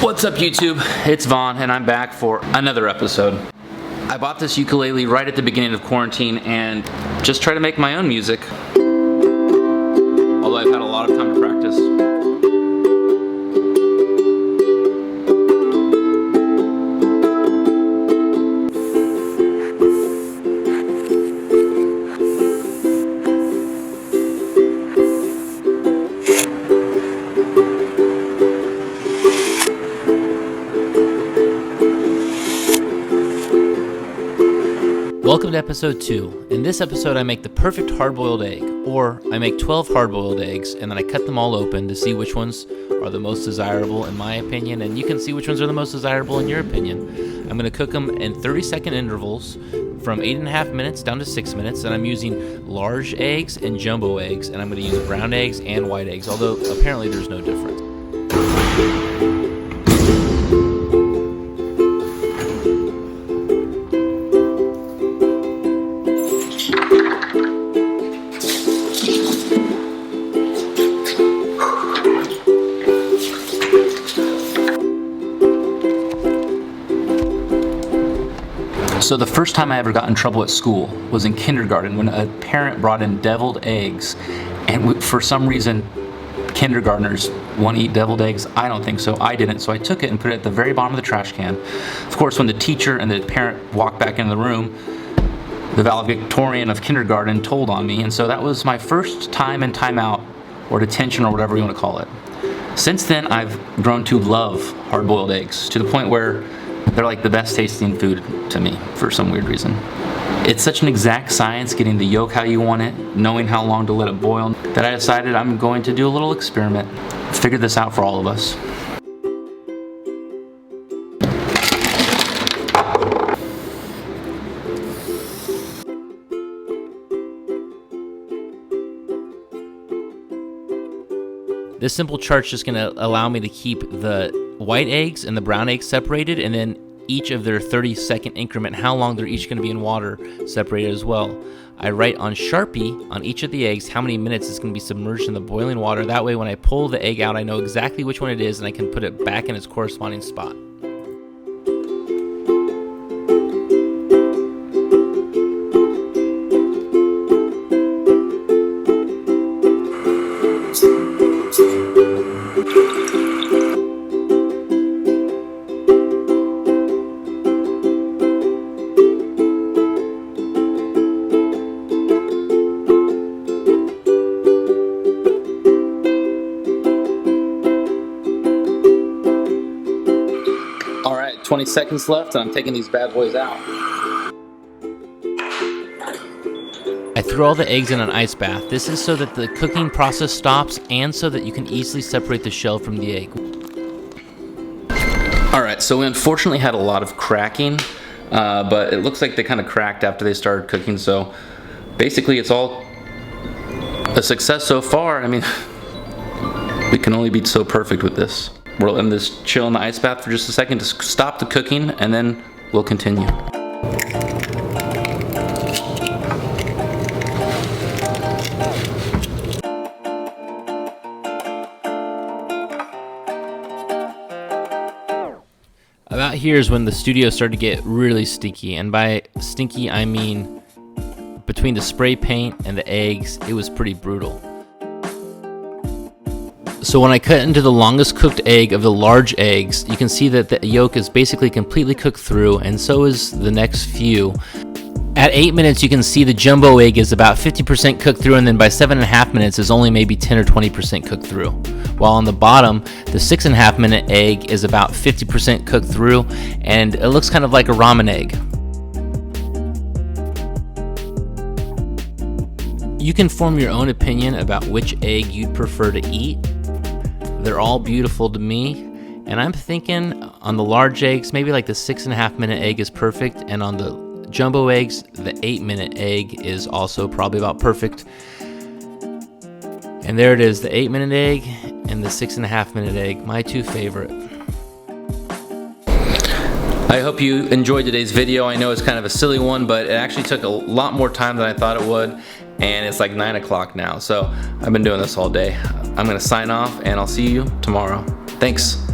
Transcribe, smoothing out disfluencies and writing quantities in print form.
What's up YouTube? It's Vaughn and I'm back for another episode. I bought this ukulele right at the beginning of quarantine and just try to make my own music. Although I've had a lot of time to practice. Welcome to episode 2. In this episode I make the perfect hard-boiled egg, or I make 12 hard-boiled eggs and then I cut them all open to see which ones are the most desirable in my opinion, and you can see which ones are the most desirable in your opinion. I'm going to cook them in 30-second intervals from 8.5 minutes down to 6 minutes, and I'm using large eggs and jumbo eggs, and I'm going to use brown eggs and white eggs, although apparently there's no difference. So the first time I ever got in trouble at school was in kindergarten when a parent brought in deviled eggs, and for some reason kindergartners want to eat deviled eggs. I don't think so. I didn't, so I took it and put it at the very bottom of the trash can. Of course, when the teacher and the parent walked back into the room, the valedictorian of kindergarten told on me, and so that was my first time in timeout or detention or whatever you want to call it. Since then, I've grown to love hard-boiled eggs to the point where they're like the best tasting food to me for some weird reason. It's such an exact science getting the yolk how you want it, knowing how long to let it boil, that I decided I'm going to do a little experiment. Figure this out for all of us. This simple chart's just going to allow me to keep the white eggs and the brown eggs separated, and then each of their 30-second increment, how long they're each going to be in water, separated as well. I write on Sharpie on each of the eggs how many minutes it's going to be submerged in the boiling water. That way when I pull the egg out, I know exactly which one it is and I can put it back in its corresponding spot. All right, 20 seconds left and I'm taking these bad boys out. I throw all the eggs in an ice bath. This is so that the cooking process stops and so that you can easily separate the shell from the egg. All right, so we unfortunately had a lot of cracking, but it looks like they kind of cracked after they started cooking, so basically it's all a success so far. I mean, we can only be so perfect with this. We're letting this chill in the ice bath for just a second to stop the cooking, and then we'll continue. About here is when the studio started to get really stinky, and by stinky I mean between the spray paint and the eggs, it was pretty brutal. So when I cut into the longest cooked egg of the large eggs, you can see that the yolk is basically completely cooked through, and so is the next few. At 8 minutes, you can see the jumbo egg is about 50% cooked through, and then by 7.5 minutes is only maybe 10 or 20% cooked through. While on the bottom, the 6.5 minute egg is about 50% cooked through, and it looks kind of like a ramen egg. You can form your own opinion about which egg you'd prefer to eat. They're all beautiful to me, and I'm thinking on the large eggs, maybe like the 6.5 minute egg is perfect, and on the jumbo eggs, the 8 minute egg is also probably about perfect. And there it is, the 8 minute egg and the 6.5 minute egg, my two favorite. I hope you enjoyed today's video. I know it's kind of a silly one, but it actually took a lot more time than I thought it would, and it's like 9 o'clock now, so I've been doing this all day. I'm gonna sign off and I'll see you tomorrow. Thanks.